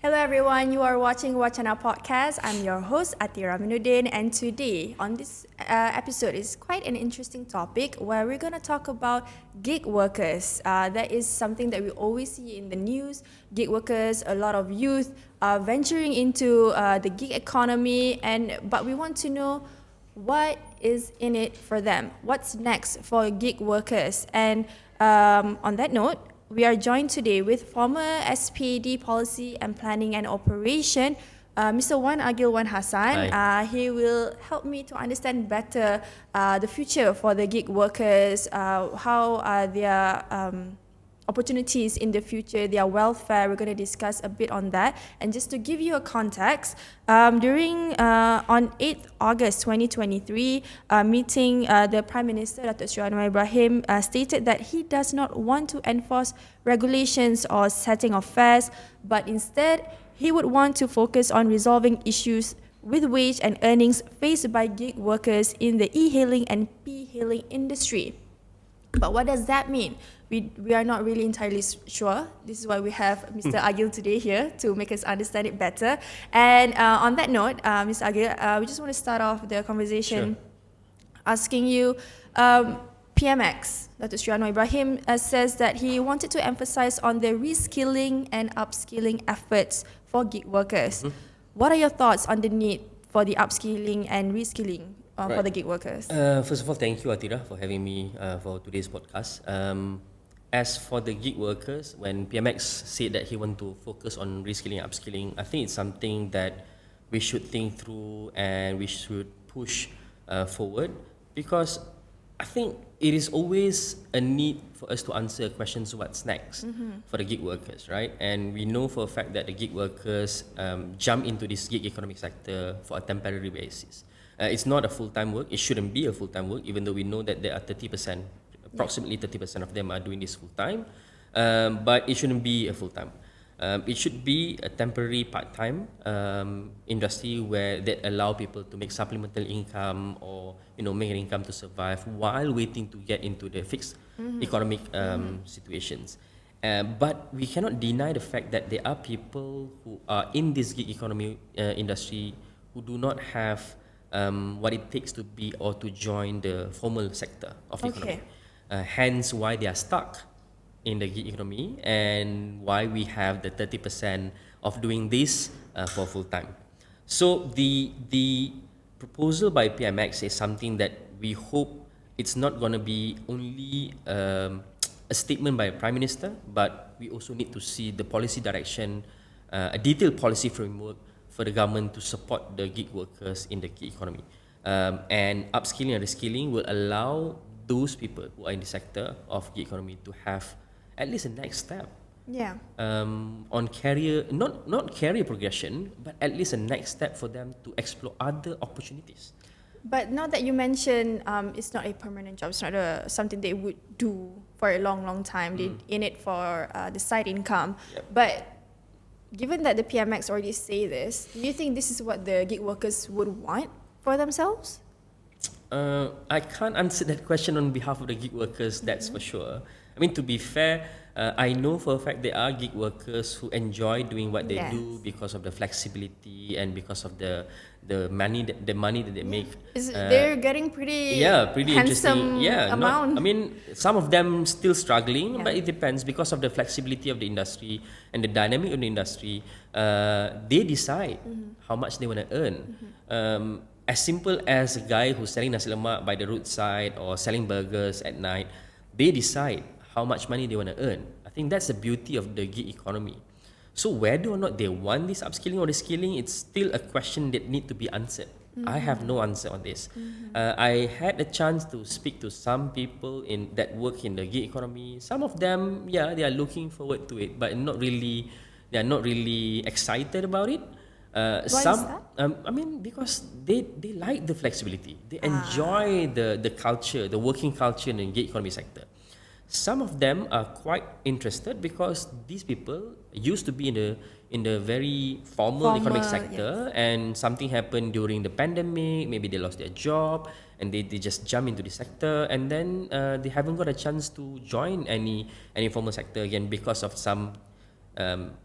Hello everyone, you are watching Wacana Podcast. I'm your host Atira Minuddin, and today on this episode is quite an interesting topic where we're going to talk about gig workers. That is something that we always see in the news. Gig workers, a lot of youth are venturing into the gig economy, but we want to know what is in it for them. What's next for gig workers? And on that note, we are joined today with former SPAD Policy and Planning and Operation, Mr. Wan Agyl Wan Hassan. He will help me to understand better the future for the gig workers, how their opportunities in the future, their welfare. We're going to discuss a bit on that. And just to give you a context, on 8th August 2023, meeting the Prime Minister, Datuk Anwar Ibrahim, stated that he does not want to enforce regulations or setting of fares, but instead he would want to focus on resolving issues with wage and earnings faced by gig workers in the e-hailing and p-hailing industry. But what does that mean? We are not really entirely sure. This is why we have Mr. Agyl today here to make us understand it better. And on that note, Mr. Agyl, we just want to start off the conversation asking you, PMX, Datuk Sri Anwar Ibrahim, says that he wanted to emphasize on the reskilling and upskilling efforts for gig workers. What are your thoughts on the need for the upskilling and reskilling for the gig workers? First of all, thank you, Atira, for having me for today's podcast. As for the gig workers, when PMX said that he want to focus on reskilling and upskilling, I think it's something that we should think through and we should push forward, because I think it is always a need for us to answer questions what's next for the gig workers, right? And we know for a fact that the gig workers jump into this gig economic sector for a temporary basis. It's not a full-time work. It shouldn't be a full-time work, even though we know that there are approximately 30% of them are doing this full-time. But it shouldn't be a full-time. It should be a temporary part-time industry where that allow people to make supplemental income or make an income to survive while waiting to get into the fixed economic situations. But we cannot deny the fact that there are people who are in this gig economy industry who do not have what it takes to be or to join the formal sector of the economy. Hence why they are stuck in the gig economy and why we have the 30% of doing this for full time. So the proposal by PMX is something that we hope it's not going to be only a statement by a Prime Minister, but we also need to see the policy direction, a detailed policy framework for the government to support the gig workers in the gig economy. And upskilling and reskilling will allow those people who are in the sector of gig economy to have at least a next step. On career, not career progression, but at least a next step for them to explore other opportunities. But now that you mention it's not a permanent job, it's not something they would do for a long time. They're in it for the side income. But given that the PMX already say this, do you think this is what the gig workers would want for themselves? I can't answer that question on behalf of the gig workers, that's for sure. I mean, to be fair, I know for a fact there are gig workers who enjoy doing what they do because of the flexibility and because of the money that they make. They're getting pretty handsome interesting amount. I mean, some of them still struggling, but it depends because of the flexibility of the industry and the dynamic of the industry. They decide how much they want to earn. As simple as a guy who's selling nasi lemak by the roadside or selling burgers at night, they decide how much money they want to earn. I think that's the beauty of the gig economy. So whether or not they want this upskilling or reskilling, it's still a question that need to be answered. I have no answer on this. I had a chance to speak to some people that work in the gig economy. Some of them, they are looking forward to it, but they are not really excited about it. Why is that? I mean, because they like the flexibility. They enjoy the culture, the working culture in the gig economy sector. Some of them are quite interested because these people used to be in the very formal economic sector, and something happened during the pandemic. Maybe they lost their job and they just jump into the sector, and then they haven't got a chance to join any formal sector again because of some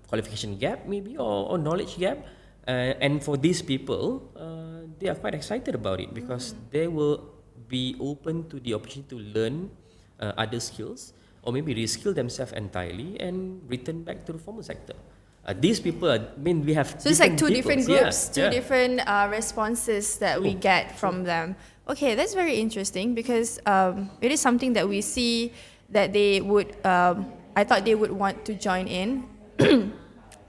qualification gap maybe or knowledge gap. And for these people, they are quite excited about it because they will be open to the opportunity to learn other skills or maybe reskill themselves entirely and return back to the formal sector. These people, we have. So it's like two different groups, yeah. different responses that we get from them. Okay, that's very interesting because it is something that we see that they would, I thought they would want to join in.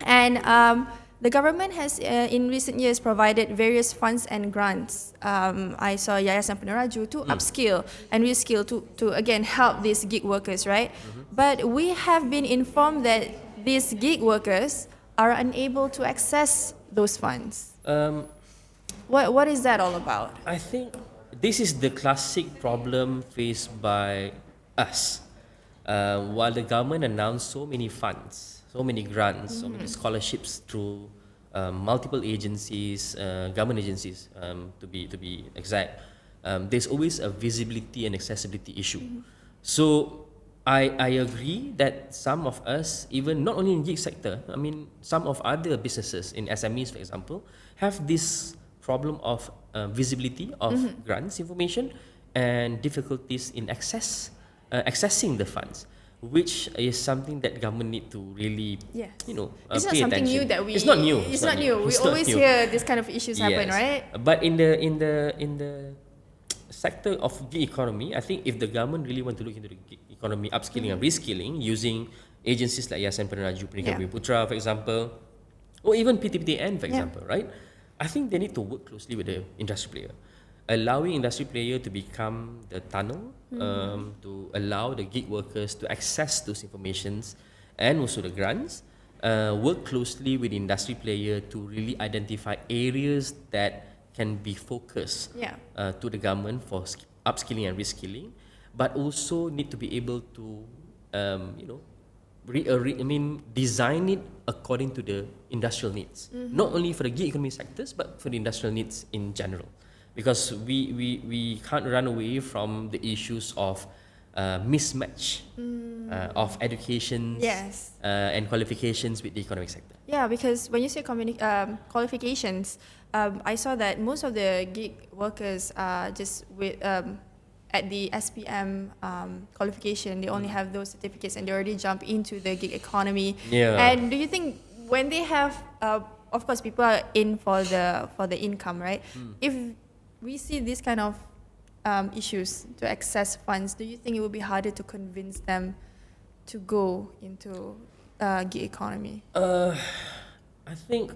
And the government has in recent years provided various funds and grants. I saw Yayasan Peneraju to upskill and reskill to again help these gig workers, right? But we have been informed that these gig workers are unable to access those funds. What is that all about? I think this is the classic problem faced by us. While the government announced so many funds, so many grants, so many scholarships through multiple agencies, government agencies, to be exact, there's always a visibility and accessibility issue. So I agree that some of us, even not only in gig sector, some of other businesses in SMEs, for example, have this problem of visibility of grants information and difficulties in accessing the funds, which is something that government need to really, it's pay not something attention. new that we. It's not new. It's not new. We always hear this kind of issues happen, right? But in the sector of gig economy, I think if the government really want to look into the gig economy, upskilling and reskilling using agencies like Yayasan Peneraju, Pendidikan Bumi Putra, for example, or even PTPTN, for example, right? I think they need to work closely with the industry player, allowing industry player to become the tunnel to allow the gig workers to access those informations and also the grants. Work closely with the industry player to really identify areas that can be focused to the government for upskilling and reskilling, but also need to be able to, design it according to the industrial needs, not only for the gig economy sectors, but for the industrial needs in general. Because we can't run away from the issues of mismatch of educations and qualifications with the economic sector. Yeah, because when you say qualifications, I saw that most of the gig workers are just with at the SPM qualification. They only have those certificates and they already jump into the gig economy. And do you think when they have, of course, people are in for the income, right? If we see this kind of issues to access funds, do you think it will be harder to convince them to go into gig economy? I think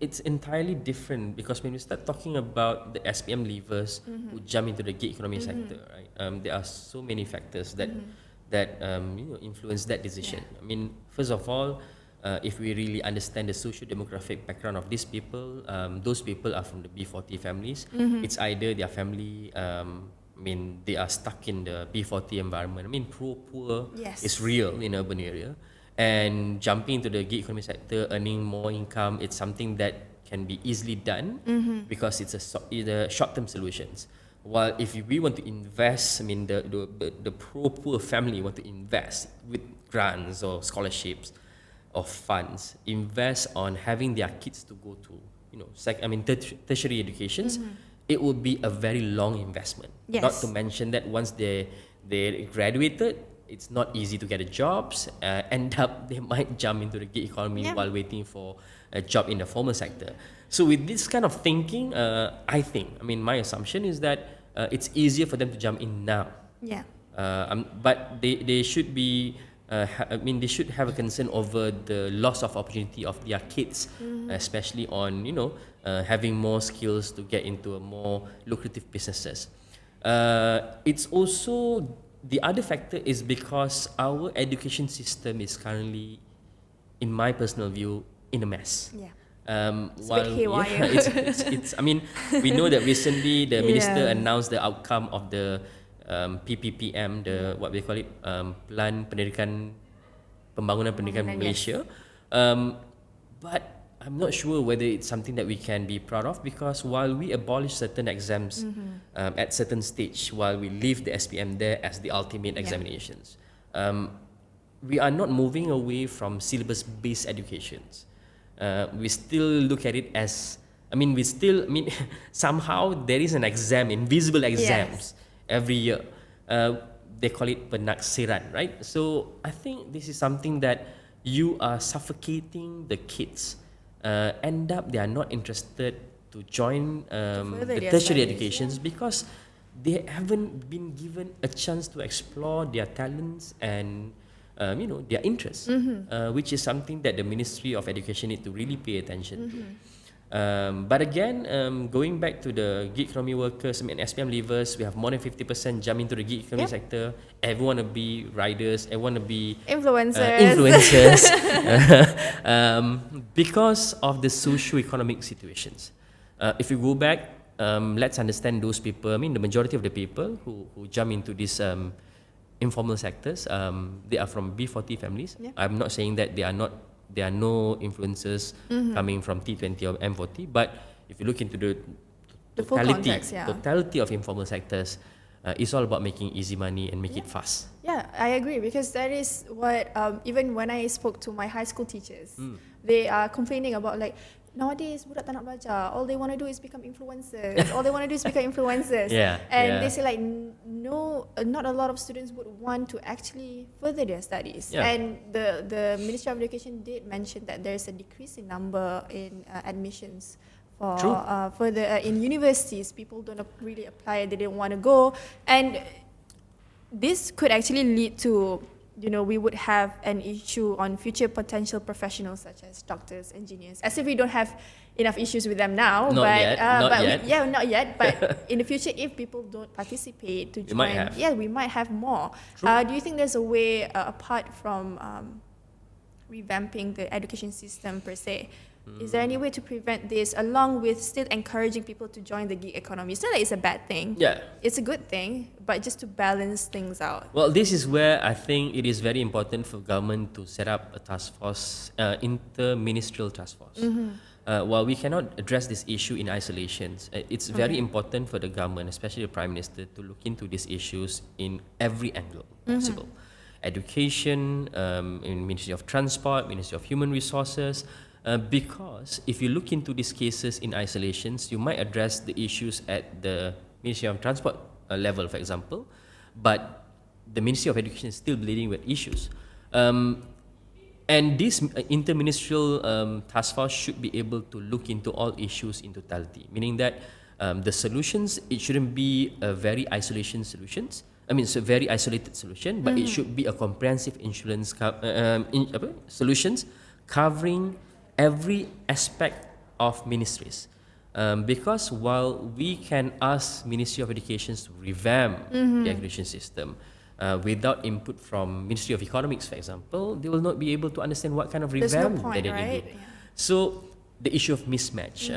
it's entirely different because when we start talking about the SPM leavers who jump into the gig economy sector, right? There are so many factors that influence that decision. First of all, if we really understand the socio-demographic background of these people, those people are from the B40 families. It's either their family, they are stuck in the B40 environment. Poor is real in urban area. And jumping into the gig economy sector, earning more income, it's something that can be easily done because it's a short-term solutions. While if we want to invest, the poor family want to invest with grants or scholarships of funds, invest on having their kids to go to, tertiary educations, it would be a very long investment. Not to mention that once they graduated, it's not easy to get a jobs. They might jump into the gig economy while waiting for a job in the formal sector. So with this kind of thinking, I think, my assumption is that it's easier for them to jump in now. But they should be. They should have a concern over the loss of opportunity of their kids, especially on having more skills to get into a more lucrative businesses. It's also the other factor is because our education system is currently, in my personal view, in a mess. It's a bit haywire. It's we know that recently the minister announced the outcome of the PPPM, the what we call it, Plan Pembangunan Pendidikan Malaysia. But I'm not sure whether it's something that we can be proud of, because while we abolish certain exams at certain stage, while we leave the SPM there as the ultimate examinations, we are not moving away from syllabus-based educations. We still look at it as, somehow there is an exam, invisible exams every year. They call it penaksiran, right? So I think this is something that you are suffocating the kids. End up they are not interested to join the tertiary educations because they haven't been given a chance to explore their talents and their interests, which is something that the Ministry of Education need to really pay attention to. But again, going back to the gig economy workers, SPM leavers, we have more than 50% jump into the gig economy sector. Everyone want to be riders, everyone want to be influencers. Because of the socio-economic situations. If you go back, let's understand those people. The majority of the people who jump into these informal sectors, they are from B40 families. I'm not saying that there are no influences coming from T20 or M40, but if you look into the totality of informal sectors, it's all about making easy money and make it fast. Yeah, I agree, because that is what, even when I spoke to my high school teachers, they are complaining about, like, nowadays budak tak nak belajar, all they want to do is become influencers. They say, like, no, not a lot of students would want to actually further their studies. And the Ministry of Education did mention that there is a decrease in number in admissions for further in universities. People don't really apply, they didn't want to go, and this could actually lead to, we would have an issue on future potential professionals such as doctors, engineers, as if we don't have enough issues with them now. Not yet. But in the future, if people don't participate to join, we might have more. Do you think there's a way, apart from revamping the education system per se, is there any way to prevent this, along with still encouraging people to join the gig economy? It's not that it's a bad thing. It's a good thing, but just to balance things out. Well, this is where I think it is very important for government to set up a task force, inter-ministerial task force. While we cannot address this issue in isolation, it's very important for the government, especially the Prime Minister, to look into these issues in every angle possible. Education, in Ministry of Transport, Ministry of Human Resources, because if you look into these cases in isolations, you might address the issues at the Ministry of Transport level, for example, but the Ministry of Education is still dealing with issues. And this inter-ministerial task force should be able to look into all issues in totality, meaning that the solutions, it shouldn't be a very isolated solution, but it should be a comprehensive solutions covering every aspect of ministries. Because while we can ask Ministry of Education to revamp the education system, without input from Ministry of Economics, for example, they will not be able to understand what kind of revamp that they need. So the issue of mismatch,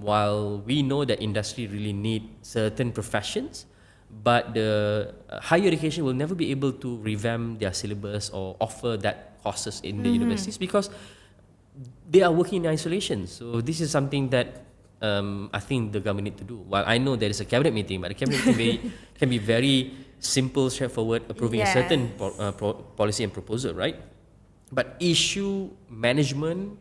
while we know that industry really need certain professions, but the higher education will never be able to revamp their syllabus or offer that courses in the universities because they are working in isolation. So this is something that I think the government need to do. While I know there is a cabinet meeting, but the cabinet meeting can be very simple, straightforward, approving a certain policy and proposal, right? But issue management,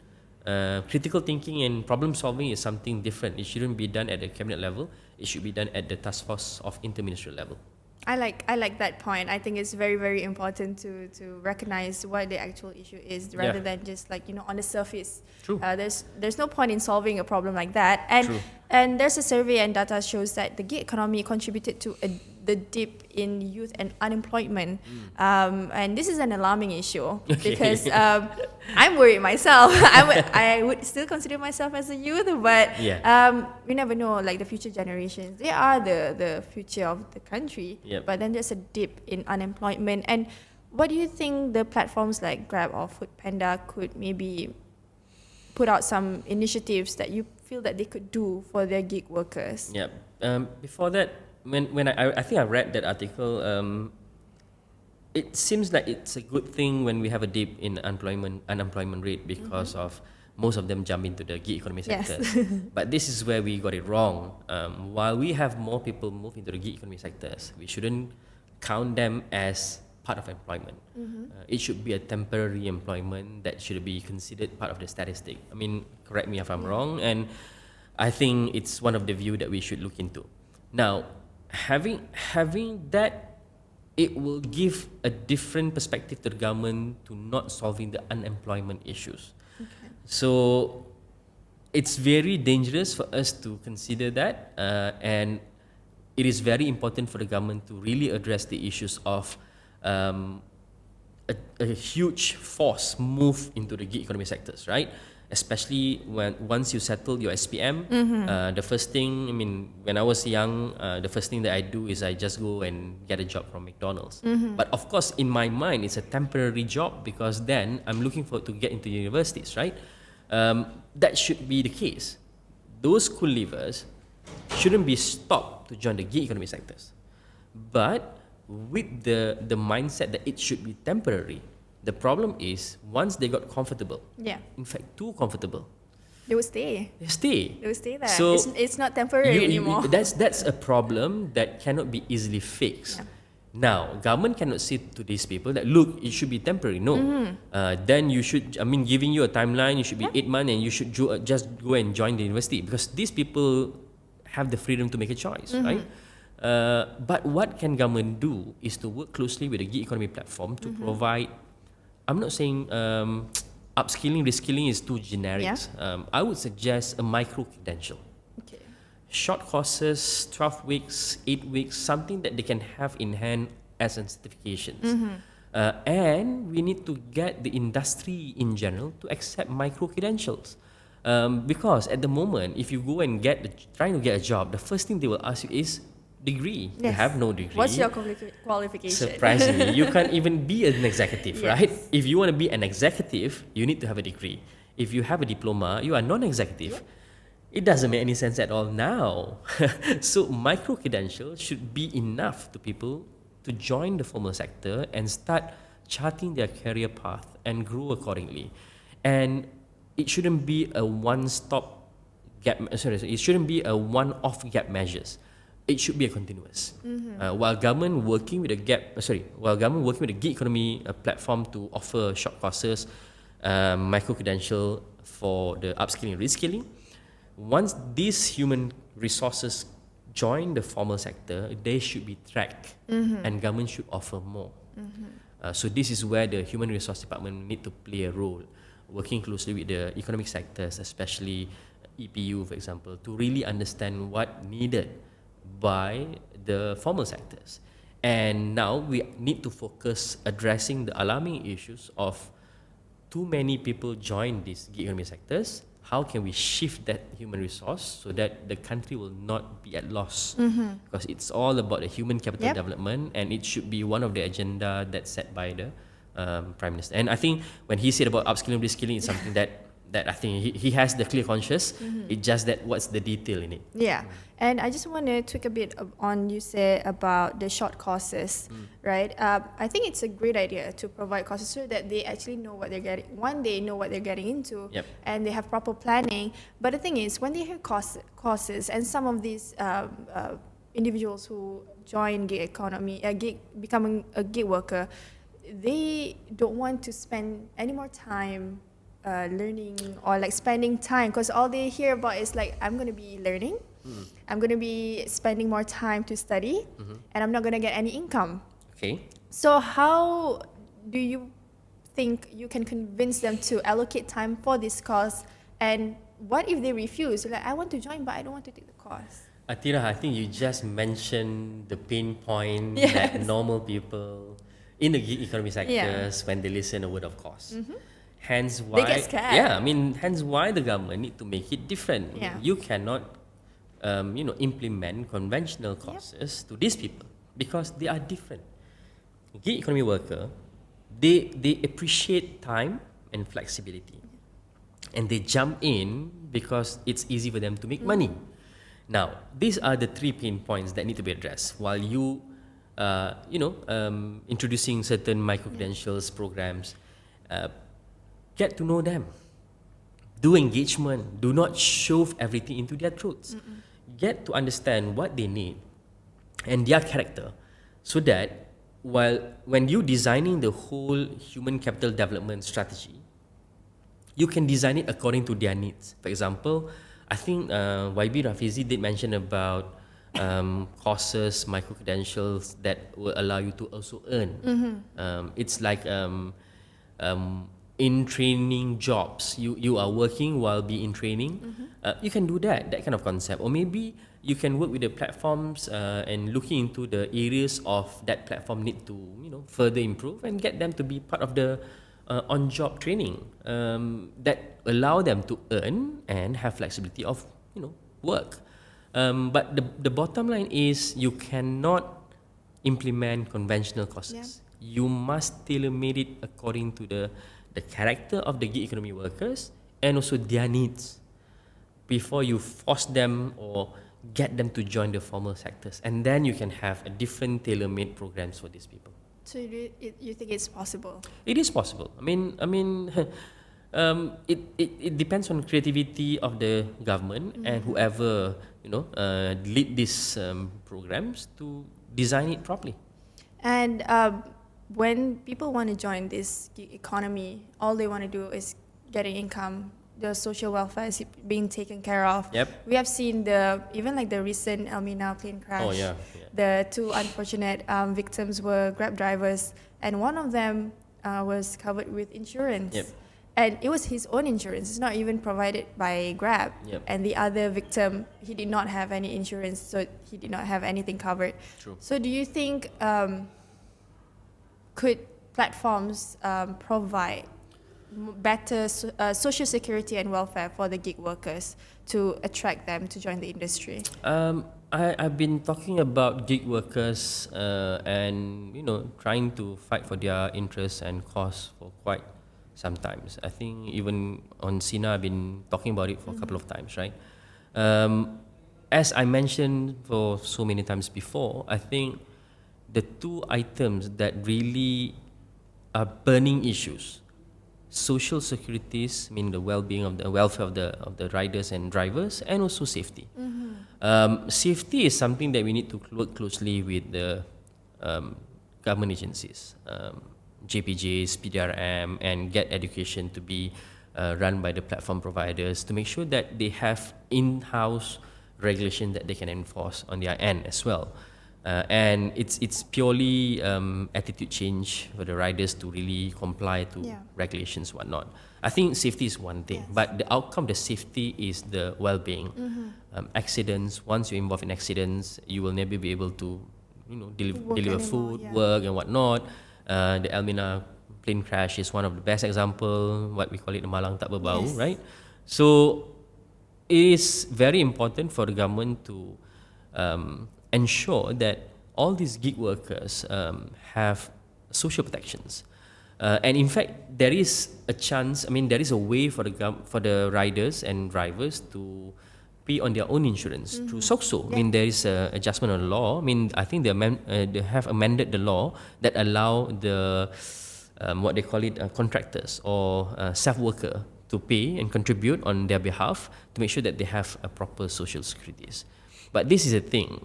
critical thinking and problem solving is something different. It shouldn't be done at the cabinet level. It should be done at the task force of interministerial level. I like that point. I think it's very, very important to recognize what the actual issue is rather than just on the surface. True. There's no point in solving a problem like that. And there's a survey and data shows that the gig economy contributed to the dip in youth and unemployment. And this is an alarming issue because I'm worried myself. I would still consider myself as a youth, but we never know, the future generations. They are the future of the country. But then there's a dip in unemployment. And what do you think the platforms like Grab or Foodpanda could maybe put out some initiatives that you feel that they could do for their gig workers? Before that, when I think I read that article, it seems like it's a good thing when we have a dip in unemployment rate because of most of them jump into the gig economy sector. But this is where we got it wrong. While we have more people move into the gig economy sectors, we shouldn't count them as part of employment. It should be a temporary employment that should be considered part of the statistic. I mean, correct me if I'm wrong, and I think it's one of the view that we should look into. Now, having that, it will give a different perspective to the government to not solving the unemployment issues. Okay. So it's very dangerous for us to consider that, and it is very important for the government to really address the issues of a huge force move into the gig economy sectors, right? Especially once you settle your SPM, the first thing, I mean, when I was young, the first thing that I do is I just go and get a job from McDonald's. But of course, in my mind, it's a temporary job because then I'm looking forward to get into universities, right? That should be the case. Those school leavers shouldn't be stopped to join the gig economy sectors. But with the mindset that it should be temporary, the problem is once they got comfortable, in fact too comfortable, they will stay. They will stay there. So it's not temporary anymore. That's a problem that cannot be easily fixed. Now, government cannot say to these people that, look, it should be temporary. No. Then you should, I mean, giving you a timeline, you should be 8 months and you should just go and join the university because these people have the freedom to make a choice, right? But what can government do is to work closely with the gig economy platform to provide, I'm not saying upskilling, reskilling is too generic. I would suggest a micro credential. Okay. Short courses, 12 weeks, 8 weeks, something that they can have in hand as an certifications. And we need to get the industry in general to accept micro credentials. Because at the moment, if you go and trying to get a job, the first thing they will ask you is degree. You have no degree. What's your qualification? Surprisingly, you can't even be an executive, right? If you want to be an executive, you need to have a degree. If you have a diploma, you are non-executive. It doesn't make any sense at all now. So micro credentials should be enough to people to join the formal sector and start charting their career path and grow accordingly. And it shouldn't be a one-stop gap. It shouldn't be a one-off gap measures. It should be a continuous. While government working with the gig economy platform to offer short courses, micro credential for the upskilling and reskilling, once these human resources join the formal sector, they should be tracked, and government should offer more. So this is where the human resource department need to play a role, working closely with the economic sectors, especially EPU, for example, to really understand what needed by the formal sectors. And now we need to focus addressing the alarming issues of too many people join these gig economy sectors. How can we shift that human resource so that the country will not be at loss? Because it's all about the human capital development, and it should be one of the agenda that's set by the Prime Minister. And I think when he said about upskilling, reskilling, it's something that I think he has the clear conscious. It's just that what's the detail in it. Yeah, and I just want to tweak a bit on you said about the short courses, right? I think it's a great idea to provide courses so that they actually know what they're getting. One, they know what they're getting into, and they have proper planning. But the thing is, when they hear courses, and some of these individuals who join gig economy, becoming a gig worker, they don't want to spend any more time learning or like spending time, because all they hear about is like, I'm going to be learning, I'm going to be spending more time to study, and I'm not going to get any income. Okay. So how do you think you can convince them to allocate time for this course? And what if they refuse? Like, I want to join, but I don't want to take the course. Atira, I think you just mentioned the pain point that normal people in the gig economy sectors, when they listen a word of course. Hence why they get scared. Hence why the government need to make it different. You cannot implement conventional courses to these people because they are different. Gig economy worker, they appreciate time and flexibility, and they jump in because it's easy for them to make money. Now, these are the 3 pain points that need to be addressed while you introducing certain micro credentials programs. Get to know them. Do engagement. Do not shove everything into their throats. Get to understand what they need and their character, so that when you designing the whole human capital development strategy, you can design it according to their needs. For example, I think YB Rafizi did mention about courses, micro credentials that will allow you to also earn. It's like in training jobs, you are working while be in training. You can do that kind of concept. Or maybe you can work with the platforms and looking into the areas of that platform need to further improve and get them to be part of the on-job training that allow them to earn and have flexibility of work. But the bottom line is you cannot implement conventional courses. You must tailor-made it according to the character of the gig economy workers and also their needs before you force them or get them to join the formal sectors. And then you can have a different tailor-made programs for these people. So you think it's possible? It is possible. I mean, it depends on creativity of the government and whoever lead these programs to design it properly. And when people want to join this gig economy, all they want to do is getting income. The social welfare is being taken care of. Yep. We have seen even like the recent Elmina plane crash. Oh yeah. The two unfortunate victims were Grab drivers, and one of them was covered with insurance. Yep. And it was his own insurance. It's not even provided by Grab. Yep. And the other victim, he did not have any insurance, so he did not have anything covered. True. So do you think could platforms provide better social security and welfare for the gig workers to attract them to join the industry? I've been talking about gig workers and trying to fight for their interests and cause for quite some times. I think even on Sina I've been talking about it for a couple of times, right? As I mentioned for so many times before, I think the two items that really are burning issues, social securities, mean the well-being of the welfare of the riders and drivers, and also safety. Safety is something that we need to work closely with the government agencies, JPJs, PDRM, and get education to be run by the platform providers to make sure that they have in-house regulation that they can enforce on their end as well. And it's purely attitude change for the riders to really comply to regulations, whatnot. I think safety is one thing, but the outcome of the safety is the well-being. Accidents, once you're involved in accidents, you will never be able to deliver food, work and whatnot. The Elmina plane crash is one of the best example, what we call it the Malang tak berbau, right? So it is very important for the government to ensure that all these gig workers have social protections. And in fact, there is a chance, there is a way for the riders and drivers to pay on their own insurance through SOCSO. There is an adjustment on the law. I think they have amended the law that allow the, what they call it, contractors or self-worker to pay and contribute on their behalf to make sure that they have a proper social securities. But this is a thing.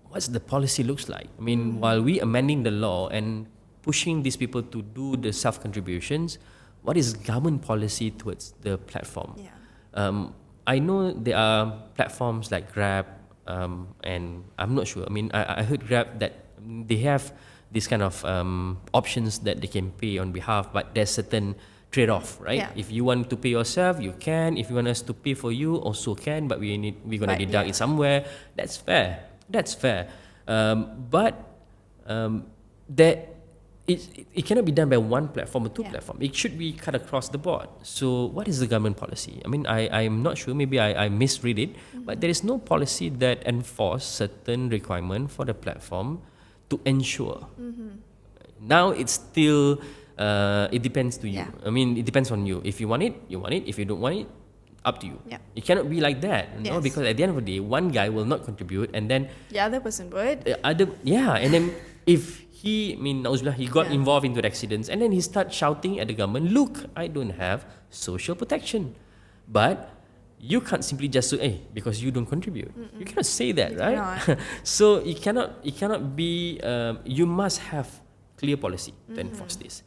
What's the policy looks like? While we amending the law and pushing these people to do the self-contributions, what is government policy towards the platform? I know there are platforms like Grab, and I'm not sure. I heard Grab that they have this kind of options that they can pay on behalf, but there's certain trade-off, right? If you want to pay yourself, you can. If you want us to pay for you, also can. But we're gonna deduct it somewhere. That's fair. But it cannot be done by one platform or two platforms. It should be cut across the board. So what is the government policy? I'm not sure. Maybe I misread it. But there is no policy that enforce certain requirement for the platform to ensure. Now it's still. It depends to you. It depends on you. If you want it, you want it. If you don't want it, up to you. It cannot be like that, because at the end of the day, one guy will not contribute, and then the other person would. And then if he got involved into the accidents, and then he starts shouting at the government, "Look, I don't have social protection," but you can't simply just say, hey, because you don't contribute. You cannot say that, You right? cannot. So it cannot be. You must have clear policy to enforce this.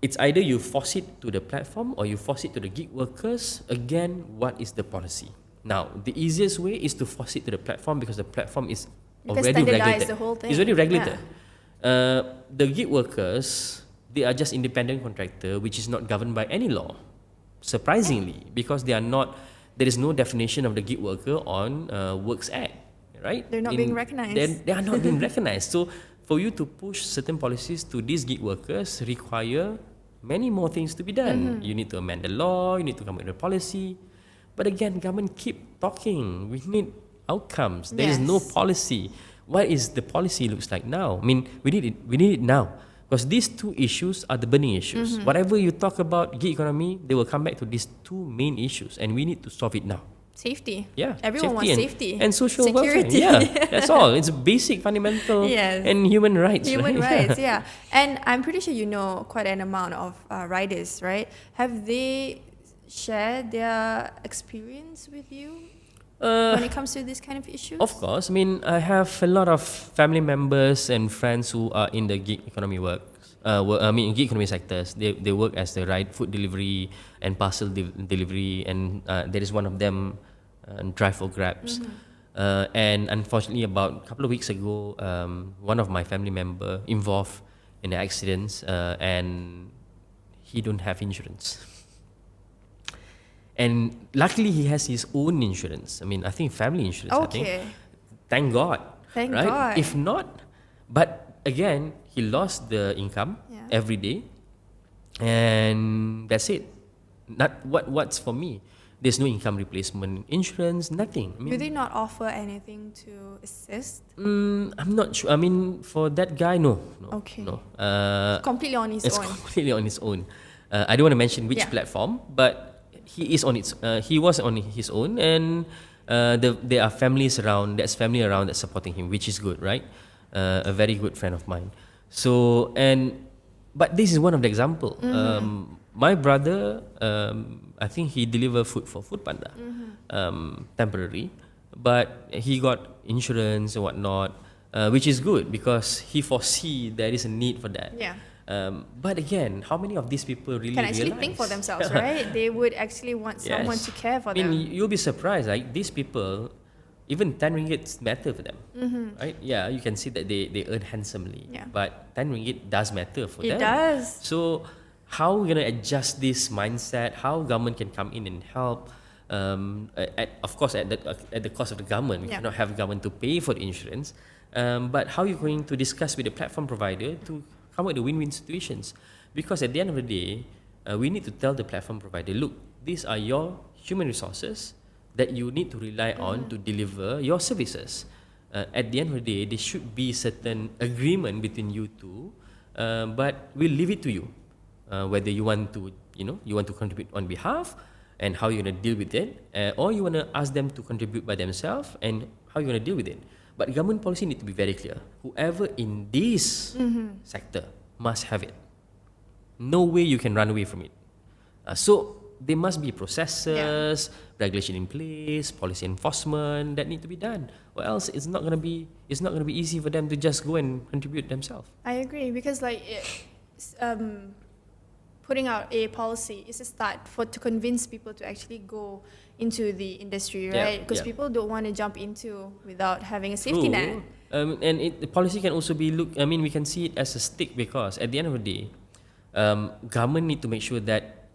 It's either you force it to the platform or you force it to the gig workers. Again, what is the policy? Now, the easiest way is to force it to the platform because the platform is You can already standardize regulated. the whole thing. It's already regulated. Yeah. The gig workers, they are just independent contractor, which is not governed by any law. Surprisingly, because they are not. There is no definition of the gig worker on Works Act, right? They're not being recognized. They are not being recognized. So for you to push certain policies to these gig workers require many more things to be done. You need to amend the law, you need to come up with a policy. But again, government keep talking. We need outcomes. There is no Yes. policy. What is the policy looks like now? I mean, we need it now. Because these two issues are the burning issues. Whatever you talk about gig economy, they will come back to these two main issues, and we need to solve it now. Safety. Yeah, Everyone wants and, safety. and social Security. welfare. Yeah, that's all. It's basic, fundamental, Yes. and human rights. Human right? rights, yeah. And I'm pretty sure you know quite an amount of riders, right? Have they shared their experience with you when it comes to this kind of issues? Of course. I mean, I have a lot of family members and friends who are in the gig economy gig economy sectors. They work as the food delivery and parcel delivery, and there is one of them drive for Grabs. And unfortunately, about a couple of weeks ago, one of my family member involved in an accident, and he don't have insurance. And luckily, he has his own insurance. I mean, I think family insurance. I think. Okay. Thank God. Thank right? God. If not, but again, he lost the income every day, and that's it. Not what's for me. There's no income replacement insurance, nothing. I mean, Do they not offer anything to assist? I'm not sure. I mean, for that guy, no. Okay. No. Completely on his It's own. completely on his own. I don't want to mention which platform, but he is on its. He was on his own, and there are families around. There's family around that's supporting him, which is good, right? A very good friend of mine. So but this is one of the example. My brother, I think he deliver food for Foodpanda, temporary, but he got insurance and whatnot, which is good because he foresee there is a need for that. Yeah. But again, how many of these people really Can actually realize? think for themselves, right? They would actually want someone Yes. to care for I mean, them. you'll be surprised. Like these people, even 10 ringgit matter for them, right? Yeah, you can see that they earn handsomely, Yeah. but 10 ringgit does matter for them. It does. So how are we gonna adjust this mindset? How government can come in and help? Of course, at the cost of the government, we cannot have government to pay for the insurance. But how are you going to discuss with the platform provider to come up with win-win situations? Because at the end of the day, we need to tell the platform provider, look, these are your human resources that you need to rely on to deliver your services. At the end of the day, there should be certain agreement between you two, but we'll leave it to you. Whether you want to contribute on behalf and how you're going to deal with it, or you want to ask them to contribute by themselves and how you're going to deal with it. But government policy need to be very clear. Whoever in this sector must have it. No way you can run away from it. So there must be processes, regulation in place, policy enforcement that need to be done. Or else it's not going to be easy for them to just go and contribute themselves. I agree because putting out a policy is a start to convince people to actually go into the industry, right? Because people don't want to jump into without having a safety net. The policy can also be we can see it as a stick because at the end of the day, government need to make sure that,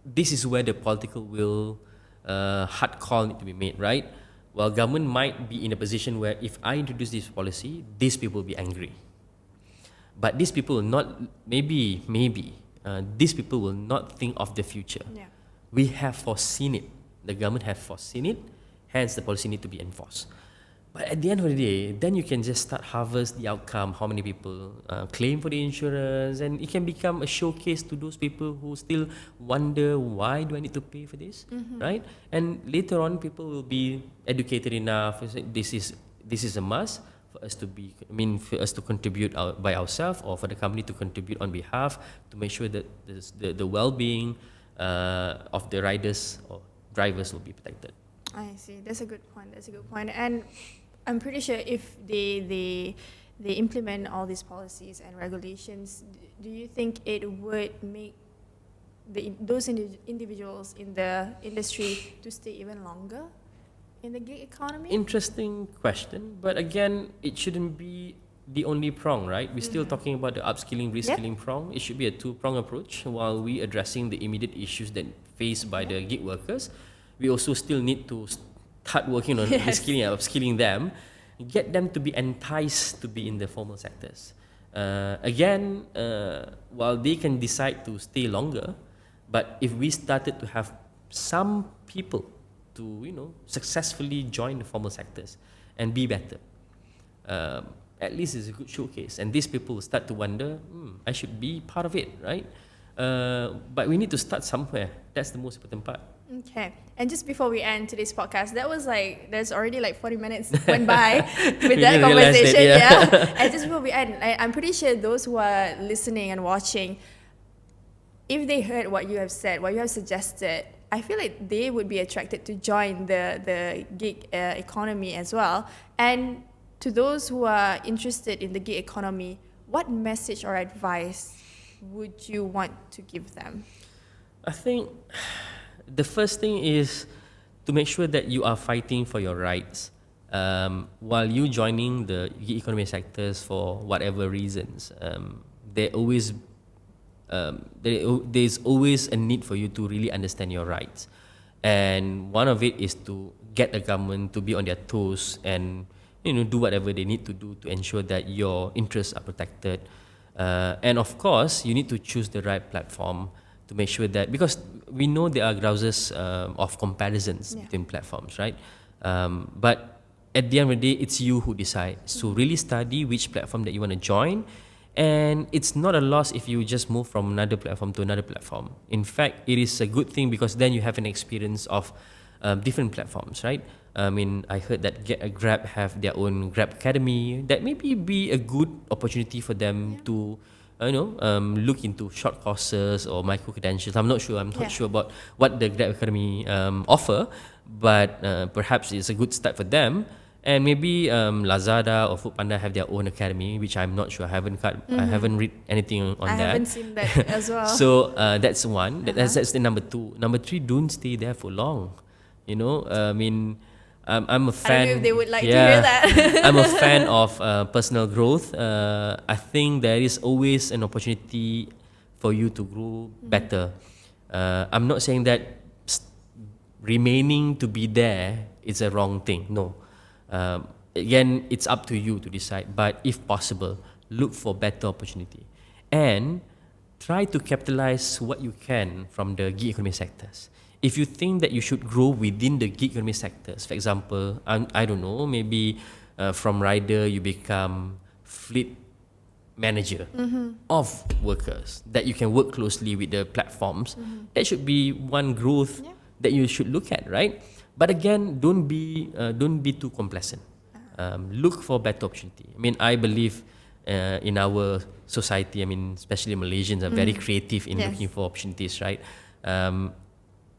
this is where the political will, hard call need to be made, right? Well, government might be in a position where if I introduce this policy, these people will be angry. But these people will not, maybe, these people will not think of the future. Yeah. We have foreseen it. The government have foreseen it, hence the policy need to be enforced. But at the end of the day, then you can just start harvest the outcome, how many people claim for the insurance, and it can become a showcase to those people who still wonder, why do I need to pay for this, right? And later on, people will be educated enough. This is a must for us to be. For us to contribute by ourselves, or for the company to contribute on behalf to make sure that the well-being of the riders or drivers will be protected. I see. That's a good point. And I'm pretty sure if they implement all these policies and regulations, do you think it would make those individuals in the industry to stay even longer in the gig economy? Interesting question, but again, it shouldn't be the only prong, right? We're still talking about the upskilling, reskilling prong. It should be a two-prong approach. While we addressing the immediate issues that faced by the gig workers, we also still need to start working on reskilling and upskilling them, get them to be enticed to be in the formal sectors. While they can decide to stay longer, but if we started to have some people to successfully join the formal sectors and be better, at least it's a good showcase, and these people will start to wonder, I should be part of it, right? But we need to start somewhere. That's the most important part. Okay. And just before we end today's podcast, there's already 40 minutes went by with that conversation. And just before we end, I'm pretty sure those who are listening and watching, if they heard what you have said, what you have suggested, I feel like they would be attracted to join the gig economy as well. And to those who are interested in the gig economy, what message or advice would you want to give them? I think the first thing is to make sure that you are fighting for your rights. While you joining the gig economy sectors for whatever reasons, there's always a need for you to really understand your rights. And one of it is to get the government to be on their toes and do whatever they need to do to ensure that your interests are protected. And of course, you need to choose the right platform to make sure that, because we know there are grouses of comparisons between platforms, right? But at the end of the day, it's you who decide. So really study which platform that you want to join. And it's not a loss if you just move from another platform to another platform. In fact, it is a good thing because then you have an experience of different platforms, right? I mean, I heard that Grab have their own Grab Academy. That maybe be a good opportunity for them to, look into short courses or micro credentials. I'm not sure about what the Grab Academy offer, but perhaps it's a good start for them. And maybe Lazada or Foodpanda have their own academy, which I'm not sure. I haven't read anything on that. I haven't seen that as well. So that's one. That's the number two. Number three, don't stay there for long. I mean, I'm a fan. I don't know if they would like to hear that. I'm a fan of personal growth. I think there is always an opportunity for you to grow better. I'm not saying that remaining to be there is a wrong thing. No. Again, it's up to you to decide. But if possible, look for better opportunity and try to capitalize what you can from the gig economy sectors. If you think that you should grow within the gig economy sectors, for example, I don't know, maybe from rider you become fleet manager of workers, that you can work closely with the platforms. That should be one growth that you should look at, right? But again, don't be too complacent. Look for better opportunity. I mean, I believe in our society, I mean, especially Malaysians are very creative in looking for opportunities, right?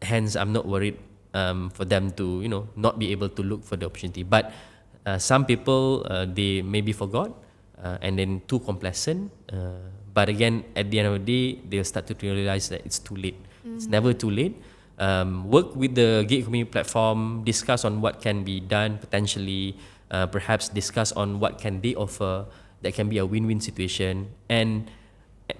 Hence, I'm not worried for them to, not be able to look for the opportunity. But some people, they maybe forgot and then too complacent. But again, at the end of the day, they'll start to realize that it's too late. It's never too late. Work with the gig economy platform, discuss on what can be done potentially, perhaps discuss on what can they offer that can be a win-win situation, and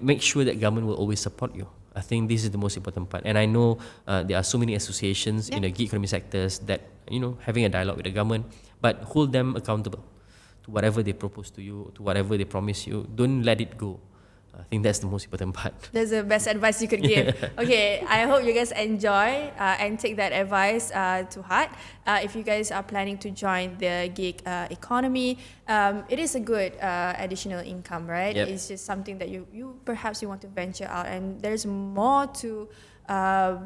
make sure that government will always support you. I think this is the most important part. And I know there are so many associations in the gig economy sectors that, having a dialogue with the government, but hold them accountable to whatever they propose to you, to whatever they promise you. Don't let it go. I think that's the most important part. That's the best advice you could give. Okay, I hope you guys enjoy and take that advice to heart. If you guys are planning to join the gig economy, it is a good additional income, right? Yep. It's just something that you perhaps you want to venture out, and there's more to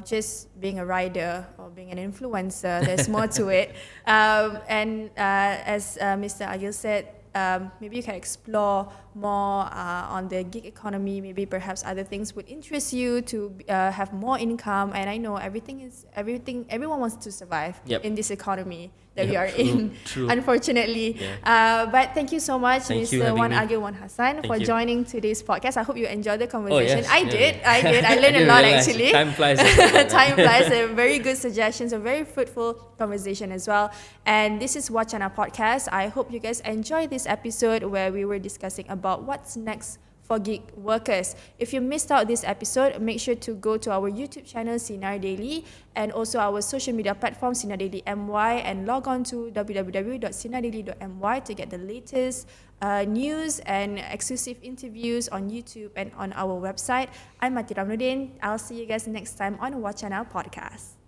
just being a rider or being an influencer. There's more to it. And as Mr. Agyl said, maybe you can explore more on the gig economy, maybe perhaps other things would interest you to have more income. And I know everyone wants to survive in this economy that we are in, unfortunately. But thank you so much, Mr. Wan Agyl Wan Hassan, for joining today's podcast. I hope you enjoyed the conversation. I did. I learned a lot actually. Time flies. Time flies. Very good suggestions, a very fruitful conversation as well. And this is Wacana Podcast. I hope you guys enjoy this episode where we were discussing about what's next for gig workers. If you missed out this episode, make sure to go to our YouTube channel Sinar Daily and also our social media platform Sinar Daily MY and log on to www.sinardaily.my to get the latest news and exclusive interviews on YouTube and on our website. I'm Ibrahim. I'll see you guys next time on Wacana Podcast.